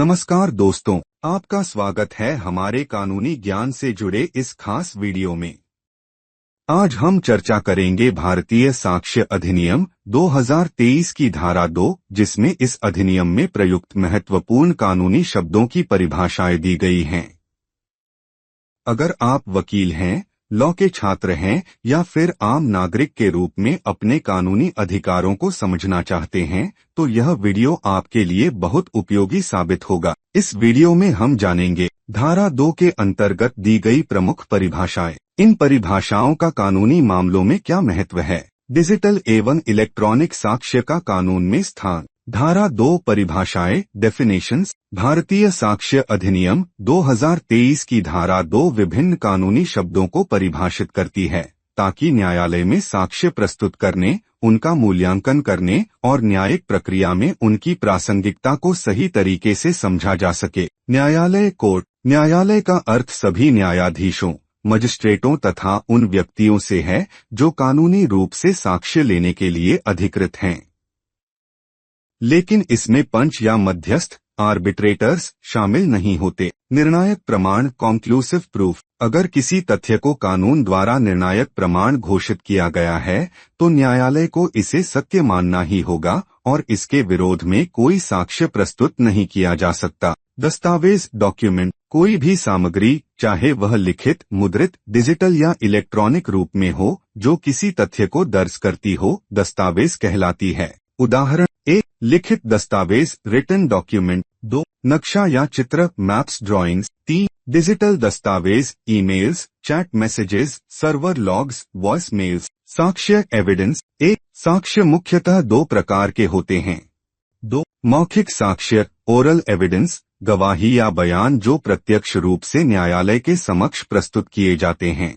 नमस्कार दोस्तों, आपका स्वागत है हमारे कानूनी ज्ञान से जुड़े इस खास वीडियो में। आज हम चर्चा करेंगे भारतीय साक्ष्य अधिनियम 2023 की धारा 2, जिसमें इस अधिनियम में प्रयुक्त महत्वपूर्ण कानूनी शब्दों की परिभाषाएं दी गई हैं। अगर आप वकील हैं, लॉ के छात्र हैं या फिर आम नागरिक के रूप में अपने कानूनी अधिकारों को समझना चाहते हैं, तो यह वीडियो आपके लिए बहुत उपयोगी साबित होगा। इस वीडियो में हम जानेंगे धारा 2 के अंतर्गत दी गई प्रमुख परिभाषाएं। इन परिभाषाओं का कानूनी मामलों में क्या महत्व है। डिजिटल एवं इलेक्ट्रॉनिक साक्ष्य का कानून में स्थान। धारा 2 परिभाषाएं डेफिनेशंस। भारतीय साक्ष्य अधिनियम 2023 की धारा 2 विभिन्न कानूनी शब्दों को परिभाषित करती है, ताकि न्यायालय में साक्ष्य प्रस्तुत करने, उनका मूल्यांकन करने और न्यायिक प्रक्रिया में उनकी प्रासंगिकता को सही तरीके से समझा जा सके। न्यायालय कोर्ट। न्यायालय का अर्थ सभी न्यायाधीशों, मजिस्ट्रेटों तथा उन व्यक्तियों से है जो कानूनी रूप से साक्ष्य लेने के लिए अधिकृत हैं। लेकिन इसमें पंच या मध्यस्थ आर्बिट्रेटर्स शामिल नहीं होते। निर्णायक प्रमाण कॉन्क्लूसिव प्रूफ। अगर किसी तथ्य को कानून द्वारा निर्णायक प्रमाण घोषित किया गया है, तो न्यायालय को इसे सत्य मानना ही होगा और इसके विरोध में कोई साक्ष्य प्रस्तुत नहीं किया जा सकता। दस्तावेज डॉक्यूमेंट। कोई भी सामग्री, चाहे वह लिखित, मुद्रित, डिजिटल या इलेक्ट्रॉनिक रूप में हो, जो किसी तथ्य को दर्ज करती हो, दस्तावेज कहलाती है। उदाहरण: 1. लिखित दस्तावेज रिटन डॉक्यूमेंट। 2. नक्शा या चित्र मैप्स ड्राइंग्स। 3. डिजिटल दस्तावेज emails, chat messages, server logs, voice mails. साक्ष्य एविडेंस। 1. साक्ष्य मुख्यतः 2 प्रकार के होते हैं। 2. मौखिक साक्ष्य ओरल एविडेंस, गवाही या बयान जो प्रत्यक्ष रूप से न्यायालय के समक्ष प्रस्तुत किए जाते हैं।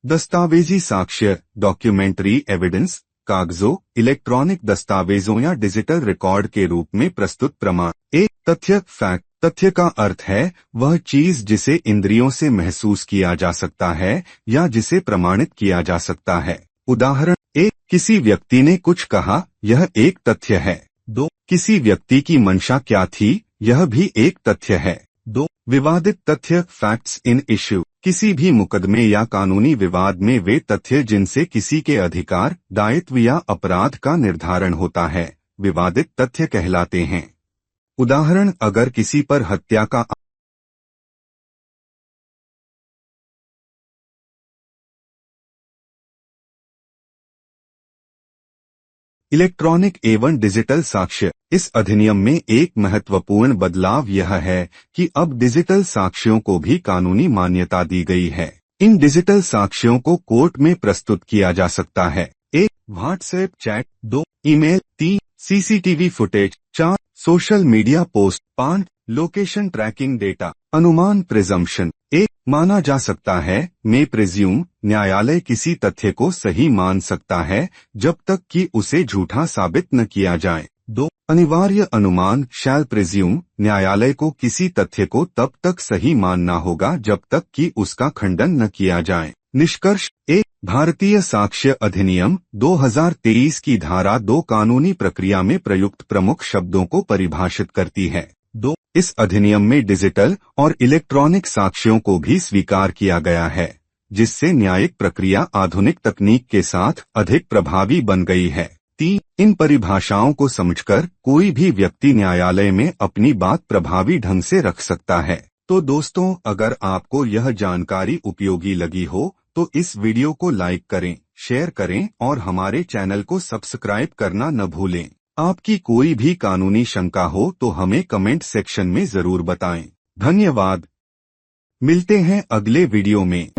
दस्तावेजी साक्ष्य डॉक्यूमेंट्री एविडेंस, कागजों, इलेक्ट्रॉनिक दस्तावेजों या डिजिटल रिकॉर्ड के रूप में प्रस्तुत प्रमाण। 1. तथ्य फैक्ट। तथ्य का अर्थ है वह चीज जिसे इंद्रियों से महसूस किया जा सकता है या जिसे प्रमाणित किया जा सकता है। उदाहरण: 1. किसी व्यक्ति ने कुछ कहा, यह एक तथ्य है। 2. किसी व्यक्ति की मंशा क्या थी, यह भी एक तथ्य है। 2. विवादित तथ्य फैक्ट्स इन इश्यू। किसी भी मुकदमे या कानूनी विवाद में वे तथ्य जिनसे किसी के अधिकार, दायित्व या अपराध का निर्धारण होता है, विवादित तथ्य कहलाते हैं। उदाहरण: अगर किसी पर हत्या का इलेक्ट्रॉनिक एवं डिजिटल साक्ष्य। इस अधिनियम में एक महत्वपूर्ण बदलाव यह है कि अब डिजिटल साक्ष्यों को भी कानूनी मान्यता दी गई है। इन डिजिटल साक्ष्यों को कोर्ट में प्रस्तुत किया जा सकता है। 1. WhatsApp chat. 2. Email. 3. CCTV footage. 4. Social media post. 5. Location tracking data. अनुमान प्रिजम्पशन। 1. माना जा सकता है में प्रिज्यूम। न्यायालय किसी तथ्य को सही मान सकता है जब तक कि उसे झूठा साबित न किया जाए। 2. अनिवार्य अनुमान शैल प्रिज्यूम। न्यायालय को किसी तथ्य को तब तक सही मानना होगा जब तक कि उसका खंडन न किया जाए। निष्कर्ष: 1. भारतीय साक्ष्य अधिनियम 2023 की धारा 2 कानूनी प्रक्रिया में प्रयुक्त प्रमुख शब्दों को परिभाषित करती है। 2. इस अधिनियम में डिजिटल और इलेक्ट्रॉनिक साक्ष्यों को भी स्वीकार किया गया है, जिससे न्यायिक प्रक्रिया आधुनिक तकनीक के साथ अधिक प्रभावी बन गई है। 3. इन परिभाषाओं को समझकर कोई भी व्यक्ति न्यायालय में अपनी बात प्रभावी ढंग से रख सकता है। तो दोस्तों, अगर आपको यह जानकारी उपयोगी लगी हो तो इस वीडियो को लाइक करें, शेयर करें और हमारे चैनल को सब्सक्राइब करना न भूलें। आपकी कोई भी कानूनी शंका हो तो हमें कमेंट सेक्शन में जरूर बताएं। धन्यवाद। मिलते हैं अगले वीडियो में।